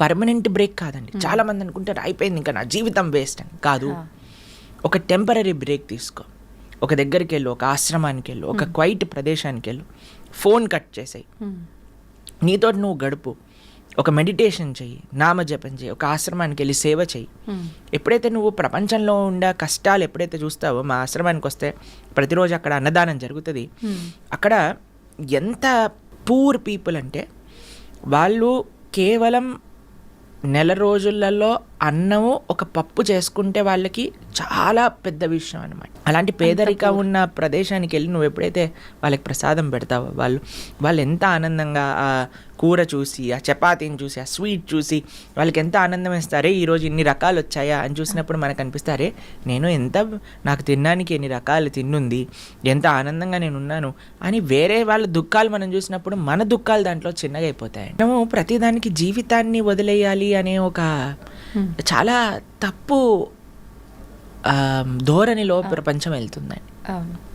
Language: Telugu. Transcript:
పర్మనెంట్ బ్రేక్ కాదండి. చాలామంది అనుకుంటారు అయిపోయింది ఇంకా నా జీవితం వేస్ట్ అని. కాదు, ఒక టెంపరీ బ్రేక్ తీసుకో. ఒక దగ్గరికి వెళ్ళు, ఒక ఆశ్రమానికి వెళ్ళు, ఒక క్వైట్ ప్రదేశానికి వెళ్ళు, ఫోన్ కట్ చేసేయి, నీతో నువ్వు గడుపు, ఒక మెడిటేషన్ చెయ్యి, నామజపం చెయ్యి, ఒక ఆశ్రమానికి వెళ్ళి సేవ చెయ్యి. ఎప్పుడైతే నువ్వు ప్రపంచంలో ఉండే కష్టాలు ఎప్పుడైతే చూస్తావో, మా ఆశ్రమానికి వస్తే ప్రతిరోజు అక్కడ అన్నదానం జరుగుతుంది. అక్కడ ఎంత పూర్ పీపుల్ అంటే వాళ్ళు కేవలం నెల రోజులలో అన్నము ఒక పప్పు చేసుకుంటే వాళ్ళకి చాలా పెద్ద విషయం అనమాట. అలాంటి పేదరిక ఉన్న ప్రదేశానికి వెళ్ళి నువ్వు ఎప్పుడైతే వాళ్ళకి ప్రసాదం పెడతావో వాళ్ళు ఎంత ఆనందంగా ఆ కూర చూసి, ఆ చపాతీని చూసి, ఆ స్వీట్ చూసి వాళ్ళకి ఎంత ఆనందం వేస్తారే, ఈరోజు ఇన్ని రకాలు వచ్చాయా అని చూసినప్పుడు మనకు అనిపిస్తారే నాకు తినడానికి ఎన్ని రకాలు తిన్నుంది, ఎంత ఆనందంగా నేను ఉన్నాను అని. వేరే వాళ్ళ దుఃఖాలు మనం చూసినప్పుడు మన దుఃఖాలు దాంట్లో చిన్నగా అయిపోతాయి. మనము ప్రతిదానికి జీవితాన్ని వదిలేయాలి అనే ఒక చాలా తప్పు ధోరణిలో ప్రపంచం వెళ్తుందండి.